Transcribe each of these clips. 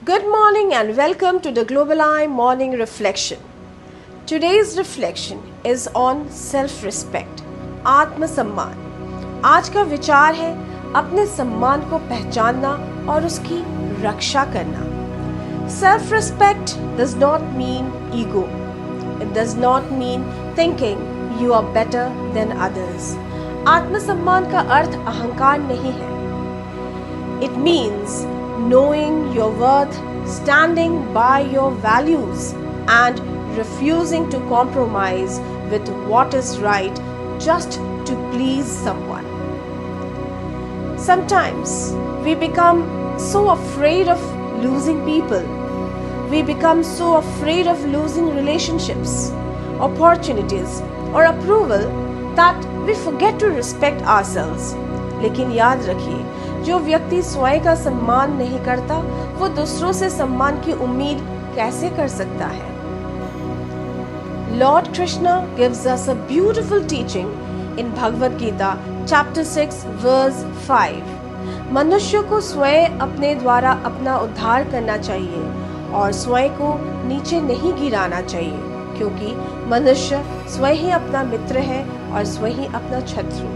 Good morning and welcome to the Global Eye Morning Reflection. Today's reflection is on self-respect, आत्मसम्मान। आज का विचार है अपने सम्मान को पहचानना और उसकी रक्षा करना। Self-respect does not mean ego. It does not mean thinking you are better than others. आत्मसम्मान का अर्थ अहंकार नहीं है। It means knowing your worth, standing by your values, and refusing to compromise with what is right just to please someone. Sometimes we become so afraid of losing people. We become so afraid of losing relationships, opportunities, or approval that we forget to respect ourselves. लेकिन याद रखिए, जो व्यक्ति स्वयं का सम्मान नहीं करता, वो दूसरों से सम्मान की उम्मीद कैसे कर सकता है? Lord Krishna gives us a beautiful teaching in Bhagavad Gita, chapter 6, verse 5. मनुष्य को स्वयं अपने द्वारा अपना उद्धार करना चाहिए और स्वयं को नीचे नहीं गिराना चाहिए, क्योंकि मनुष्य स्वयं ही अपना मित्र है और स्वयं ही अपना शत्रु।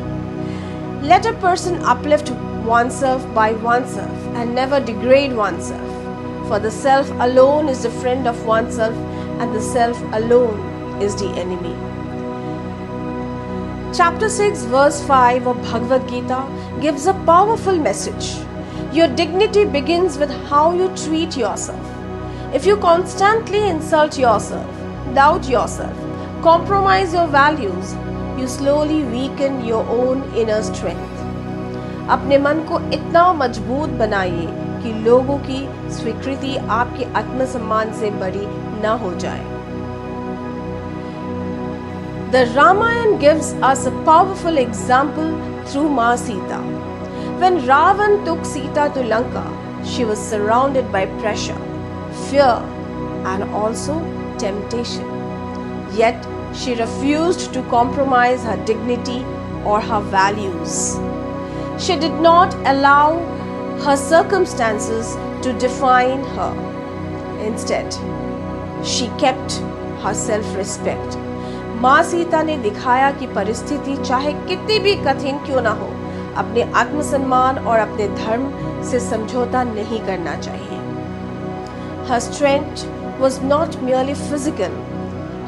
Let a person uplift oneself by oneself and never degrade oneself, for the self alone is the friend of oneself and the self alone is the enemy. Chapter 6 verse 5 of Bhagavad Gita gives a powerful message. Your dignity begins with how you treat yourself. If you constantly insult yourself, doubt yourself, compromise your values, you slowly weaken your own inner strength. अपने मन को इतना मजबूत बनाइए कि लोगों की स्वीकृति आपके आत्मसम्मान से बड़ी न हो जाए। The Ramayana gives us a powerful example through Ma Sita. When Ravan took Sita to Lanka, she was surrounded by pressure, fear, and also temptation. Yet she refused to compromise her dignity or her values. She did not allow her circumstances to define her. Instead, she kept her self-respect. माँ सीता ने दिखाया कि परिस्थिति चाहे कितनी भी कठिन क्यों ना हो, अपने आत्मसम्मान और अपने धर्म से समझौता नहीं करना चाहिए। Her strength was not merely physical.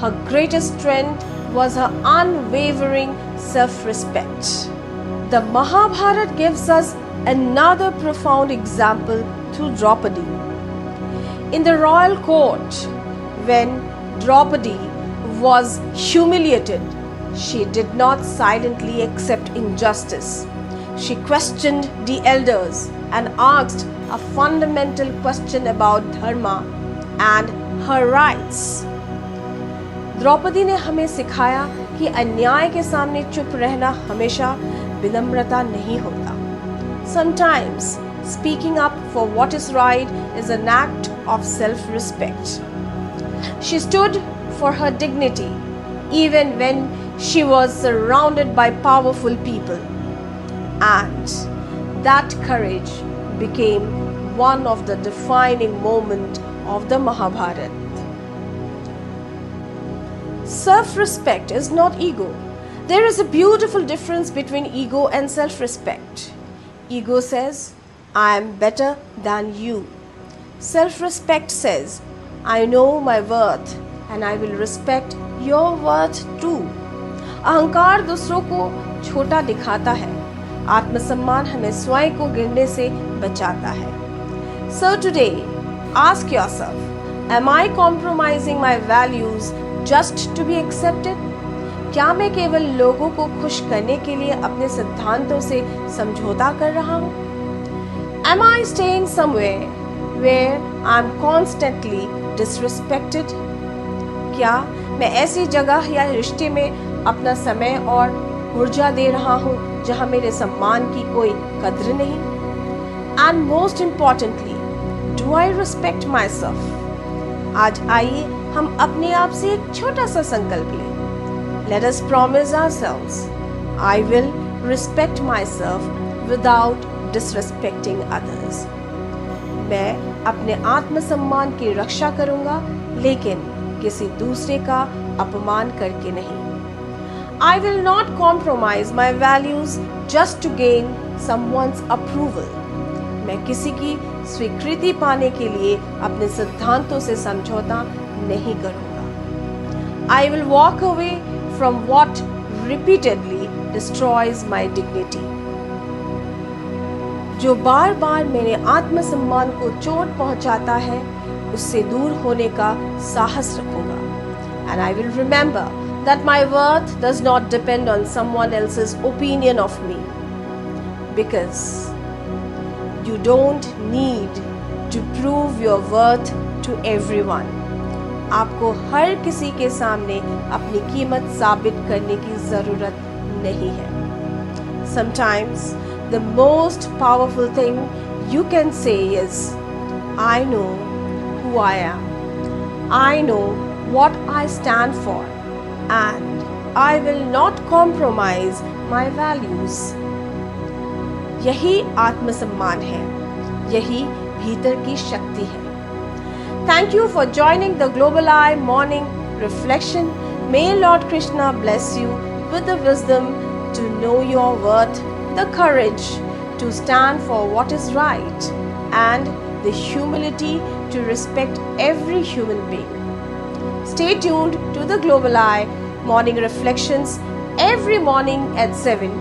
Her greatest strength was her unwavering self-respect. The Mahabharata gives us another profound example through Draupadi. In the royal court, when Draupadi was humiliated, she did not silently accept injustice. She questioned the elders and asked a fundamental question about dharma and her rights. Draupadi ने हमें सिखाया कि अन्याय के सामने चुप रहना हमेशा विनम्रता नहीं होता। Sometimes speaking up for what is right is an act of self-respect. She stood for her dignity even when she was surrounded by powerful people, and that courage became one of the defining moments of the Mahabharata. Self-respect is not ego. There is a beautiful difference between ego and self-respect. Ego says, I am better than you. Self-respect says, I know my worth and I will respect your worth too. अहंकार दूसरों को छोटा दिखाता है, आत्मसम्मान हमें स्वयं को गिरने से बचाता है। So today, ask yourself, am I compromising my values just to be accepted? क्या मैं केवल लोगों को खुश करने के लिए अपने सिद्धांतों से समझौता कर रहा हूँ? Am I staying somewhere where I'm constantly disrespected? क्या मैं ऐसी जगह या रिश्ते में अपना समय और ऊर्जा दे रहा हूँ जहाँ मेरे सम्मान की कोई कद्र नहीं? And most importantly, do I respect myself? आज आइए हम अपने आप से एक छोटा सा संकल्प लें। Let us promise ourselves, I will respect myself without disrespecting others. मैं अपने आत्मसम्मान की रक्षा करूंगा, लेकिन किसी दूसरे का अपमान करके नहीं। I will not compromise my values just to gain someone's approval. मैं किसी की स्वीकृति पाने के लिए अपने सिद्धांतों से समझौता नहीं करूंगा। I will walk away from what repeatedly destroys my dignity. जो बार बार मेरे आत्मसम्मान को चोट पहुंचाता है, उससे दूर होने का साहस रखूंगा। And I will remember that my worth does not depend on someone else's opinion of me, because you don't need to prove your worth to everyone. आपको हर किसी के सामने अपनी कीमत साबित करने की जरूरत नहीं है। Sometimes the most powerful thing you can say is, I know who I am. I know what I stand for, and I will not compromise my values. यही आत्मसम्मान है, यही भीतर की शक्ति है। Thank you for joining the Global Eye Morning Reflection. May Lord Krishna bless you with the wisdom to know your worth, the courage to stand for what is right, and the humility to respect every human being. Stay tuned to the Global Eye Morning Reflections every morning at 7,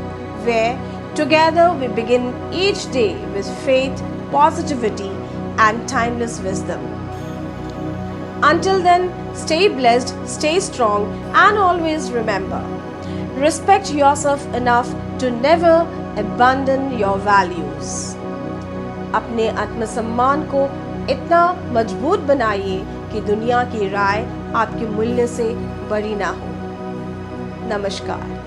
where together we begin each day with faith, positivity, and timeless wisdom. Until then, stay blessed, stay strong, and always remember, respect yourself enough to never abandon your values. अपने आत्मसम्मान को इतना मजबूत बनाइए कि दुनिया की राय आपके मूल्य से बड़ी ना हो। नमस्कार।